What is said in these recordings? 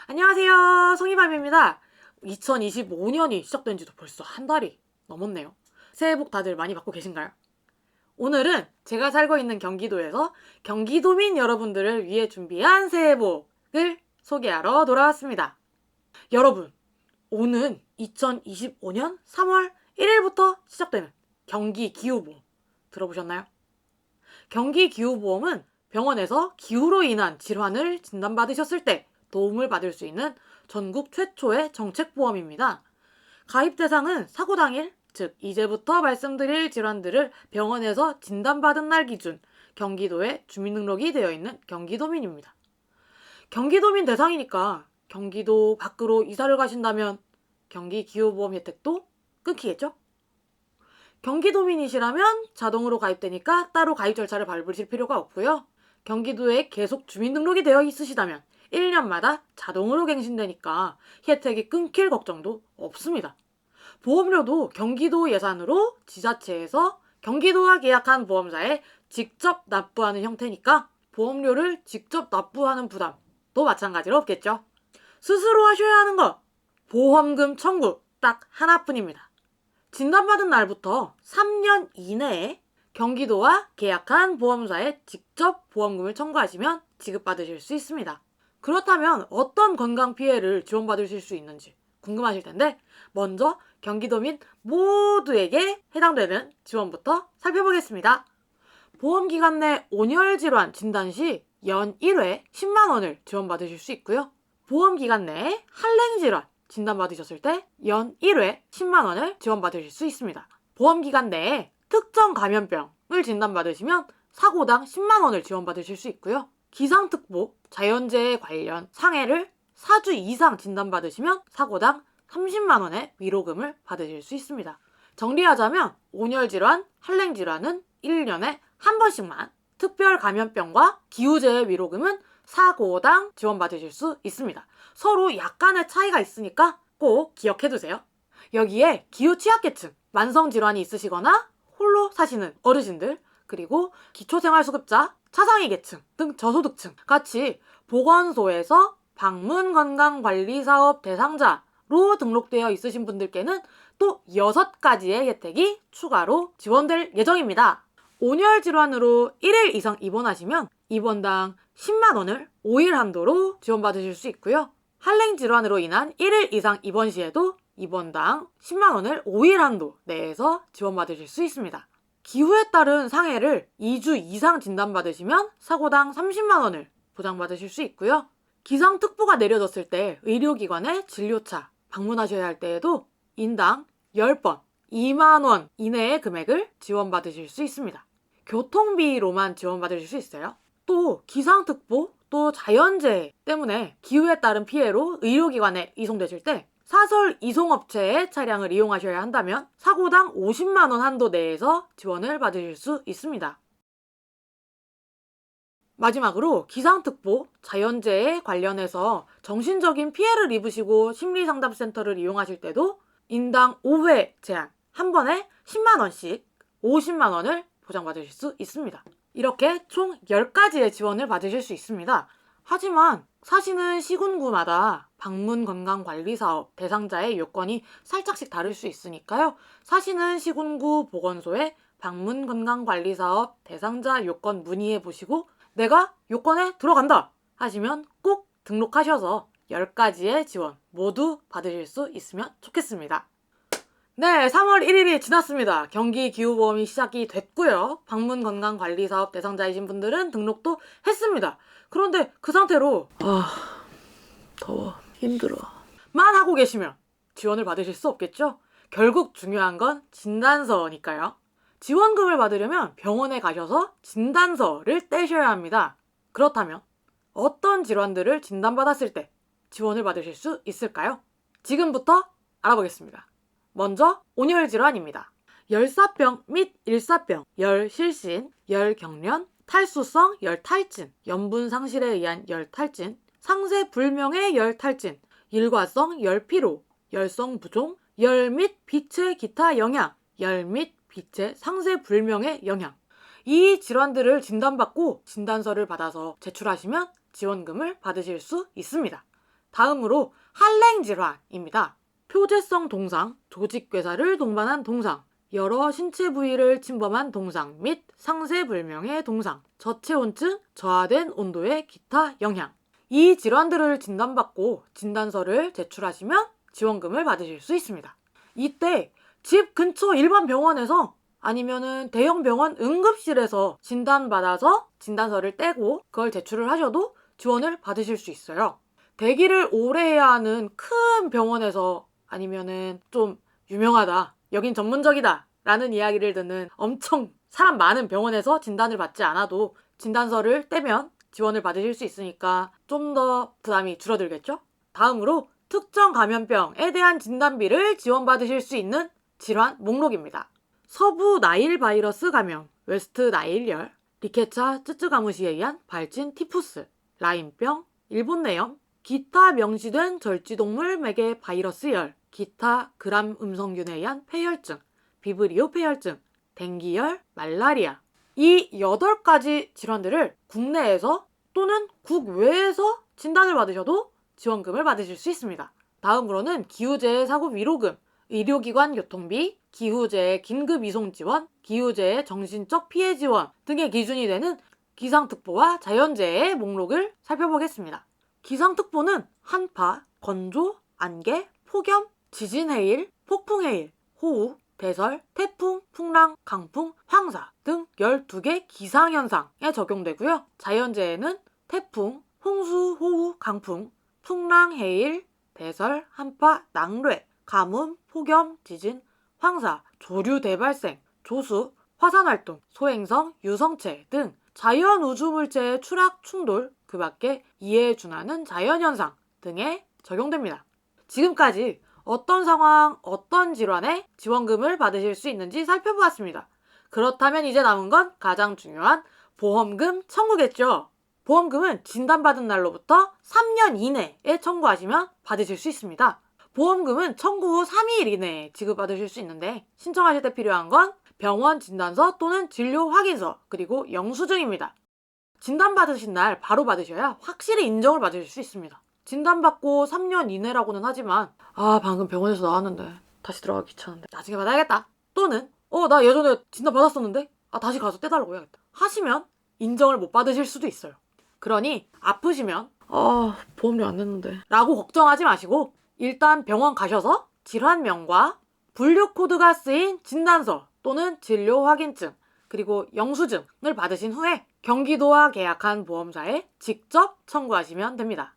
안녕하세요. 송이밤입니다. 2025년이 시작된 지도 벌써 한 달이 넘었네요. 새해 복 다들 많이 받고 계신가요? 오늘은 제가 살고 있는 경기도에서 경기도민 여러분들을 위해 준비한 새해 복을 소개하러 돌아왔습니다. 여러분, 오는 2025년 3월 1일부터 시작되는 경기기후보험 들어보셨나요? 경기기후보험은 병원에서 기후로 인한 질환을 진단받으셨을 때 도움을 받을 수 있는 전국 최초의 정책보험입니다. 가입 대상은 사고 당일, 즉 이제부터 말씀드릴 질환들을 병원에서 진단받은 날 기준 경기도에 주민등록이 되어 있는 경기도민입니다. 경기도민 대상이니까 경기도 밖으로 이사를 가신다면 경기기후보험 혜택도 끊기겠죠? 경기도민이시라면 자동으로 가입되니까 따로 가입 절차를 밟으실 필요가 없고요. 경기도에 계속 주민등록이 되어 있으시다면 1년마다 자동으로 갱신되니까 혜택이 끊길 걱정도 없습니다. 보험료도 경기도 예산으로 지자체에서 경기도와 계약한 보험사에 직접 납부하는 형태니까 보험료를 직접 납부하는 부담도 마찬가지로 없겠죠. 스스로 하셔야 하는 거 보험금 청구 딱 하나뿐입니다. 진단받은 날부터 3년 이내에 경기도와 계약한 보험사에 직접 보험금을 청구하시면 지급받으실 수 있습니다. 그렇다면 어떤 건강 피해를 지원받으실 수 있는지 궁금하실 텐데 먼저 경기도민 모두에게 해당되는 지원부터 살펴보겠습니다. 보험기간 내 온열 질환 진단 시 연 1회 10만 원을 지원받으실 수 있고요. 보험기간 내에 한랭 질환 진단받으셨을 때 연 1회 10만 원을 지원받으실 수 있습니다. 보험기간 내에 특정 감염병을 진단받으시면 사고당 10만 원을 지원받으실 수 있고요. 기상특보, 자연재해 관련 상해를 4주 이상 진단받으시면 사고당 30만 원의 위로금을 받으실 수 있습니다. 정리하자면 온열질환, 한랭질환은 1년에 한 번씩만, 특별 감염병과 기후재해 위로금은 사고당 지원받으실 수 있습니다. 서로 약간의 차이가 있으니까 꼭 기억해두세요. 여기에 기후 취약계층, 만성질환이 있으시거나 홀로 사시는 어르신들, 그리고 기초생활수급자, 차상위 계층 등 저소득층 같이 보건소에서 방문건강관리사업 대상자로 등록되어 있으신 분들께는 또 6가지의 혜택이 추가로 지원될 예정입니다. 온열 질환으로 1일 이상 입원하시면 입원당 10만 원을 5일 한도로 지원받으실 수 있고요. 한랭 질환으로 인한 1일 이상 입원 시에도 입원당 10만 원을 5일 한도 내에서 지원받으실 수 있습니다. 기후에 따른 상해를 2주 이상 진단받으시면 사고당 30만 원을 보장받으실 수 있고요. 기상특보가 내려졌을 때 의료기관에 진료차 방문하셔야 할 때에도 인당 10번 2만 원 이내의 금액을 지원받으실 수 있습니다. 교통비로만 지원받으실 수 있어요. 또 기상특보, 또 자연재해 때문에 기후에 따른 피해로 의료기관에 이송되실 때 사설 이송업체의 차량을 이용하셔야 한다면 사고당 50만 원 한도 내에서 지원을 받으실 수 있습니다. 마지막으로 기상특보, 자연재해 관련해서 정신적인 피해를 입으시고 심리상담센터를 이용하실 때도 인당 5회 제한, 한 번에 10만 원씩 50만 원을 보장받으실 수 있습니다. 이렇게 총 10가지의 지원을 받으실 수 있습니다. 하지만 사시는 시군구마다 방문건강관리사업 대상자의 요건이 살짝씩 다를 수 있으니까요. 사시는 시군구 보건소에 방문건강관리사업 대상자 요건 문의해 보시고 내가 요건에 들어간다 하시면 꼭 등록하셔서 10가지의 지원 모두 받으실 수 있으면 좋겠습니다. 네, 3월 1일이 지났습니다. 경기기후보험이 시작이 됐고요. 방문건강관리사업 대상자이신 분들은 등록도 했습니다. 그런데 그 상태로 더워, 힘들어 만 하고 계시면 지원을 받으실 수 없겠죠? 결국 중요한 건 진단서니까요. 지원금을 받으려면 병원에 가셔서 진단서를 떼셔야 합니다. 그렇다면 어떤 질환들을 진단받았을 때 지원을 받으실 수 있을까요? 지금부터 알아보겠습니다. 먼저 온열질환입니다. 열사병 및 일사병, 열실신, 열경련, 탈수성 열탈진, 염분상실에 의한 열탈진, 상세불명의 열탈진, 일과성 열피로, 열성부종, 열 및 빛의 기타 영향, 열 및 빛의 상세불명의 영향. 이 질환들을 진단받고 진단서를 받아서 제출하시면 지원금을 받으실 수 있습니다. 다음으로 한랭질환입니다. 표재성 동상, 조직괴사를 동반한 동상, 여러 신체 부위를 침범한 동상 및 상세불명의 동상, 저체온증, 저하된 온도의 기타 영향. 이 질환들을 진단받고 진단서를 제출하시면 지원금을 받으실 수 있습니다. 이때 집 근처 일반 병원에서 아니면은 대형 병원 응급실에서 진단받아서 진단서를 떼고 그걸 제출을 하셔도 지원을 받으실 수 있어요. 대기를 오래 해야 하는 큰 병원에서 아니면은 좀 유명하다, 여긴 전문적이다 라는 이야기를 듣는 엄청 사람 많은 병원에서 진단을 받지 않아도 진단서를 떼면 지원을 받으실 수 있으니까 좀 더 부담이 줄어들겠죠? 다음으로 특정 감염병에 대한 진단비를 지원받으실 수 있는 질환 목록입니다. 서부 나일 바이러스 감염, 웨스트 나일열, 리케차 쯔쯔가무시에 의한 발진 티푸스, 라인병, 일본 내염, 기타 명시된 절지동물 매개 바이러스열, 기타 그람 음성균에 의한 폐혈증, 비브리오 폐혈증, 댕기열, 말라리아. 이 8가지 질환들을 국내에서 또는 국외에서 진단을 받으셔도 지원금을 받으실 수 있습니다. 다음으로는 기후재해 사고 위로금, 의료기관 교통비, 기후재해 긴급 이송 지원, 기후재해 정신적 피해 지원 등의 기준이 되는 기상특보와 자연재해의 목록을 살펴보겠습니다. 기상특보는 한파, 건조, 안개, 폭염, 지진해일, 폭풍해일, 호우, 대설, 태풍, 풍랑, 강풍, 황사 등 12개 기상현상에 적용되고요. 자연재해는 태풍, 홍수, 호우, 강풍, 풍랑, 해일, 대설, 한파, 낙뢰, 가뭄, 폭염, 지진, 황사, 조류 대발생, 조수, 화산활동, 소행성, 유성체 등 자연 우주물체의 추락, 충돌, 그 밖에 이해에 준하는 자연현상 등에 적용됩니다. 지금까지 어떤 상황, 어떤 질환에 지원금을 받으실 수 있는지 살펴보았습니다. 그렇다면 이제 남은 건 가장 중요한 보험금 청구겠죠. 보험금은 진단받은 날로부터 3년 이내에 청구하시면 받으실 수 있습니다. 보험금은 청구 후 3일 이내에 지급받으실 수 있는데 신청하실 때 필요한 건 병원 진단서 또는 진료 확인서 그리고 영수증입니다. 진단받으신 날 바로 받으셔야 확실히 인정을 받으실 수 있습니다. 진단받고 3년 이내라고는 하지만 방금 병원에서 나왔는데 다시 들어가기 귀찮은데 나중에 받아야겠다. 또는 나 예전에 진단받았었는데 다시 가서 떼달라고 해야겠다 하시면 인정을 못 받으실 수도 있어요. 그러니 아프시면 보험료 안 냈는데 라고 걱정하지 마시고 일단 병원 가셔서 질환명과 분류 코드가 쓰인 진단서 또는 진료 확인증 그리고 영수증을 받으신 후에 경기도와 계약한 보험사에 직접 청구하시면 됩니다.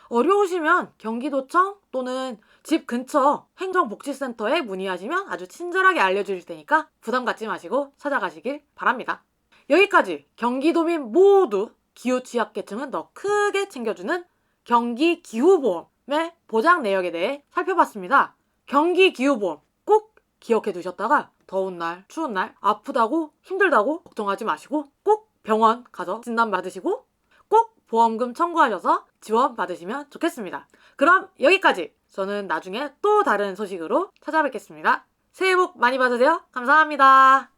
어려우시면 경기도청 또는 집 근처 행정복지센터에 문의하시면 아주 친절하게 알려주실 테니까 부담 갖지 마시고 찾아가시길 바랍니다. 여기까지 경기도민 모두 기후 취약계층은 더 크게 챙겨주는 경기기후보험의 보장 내역에 대해 살펴봤습니다. 경기기후보험 꼭 기억해 두셨다가 더운 날, 추운 날, 아프다고 힘들다고 걱정하지 마시고 꼭 병원 가서 진단받으시고 꼭 보험금 청구하셔서 지원 받으시면 좋겠습니다. 그럼 여기까지. 저는 나중에 또 다른 소식으로 찾아뵙겠습니다. 새해 복 많이 받으세요. 감사합니다.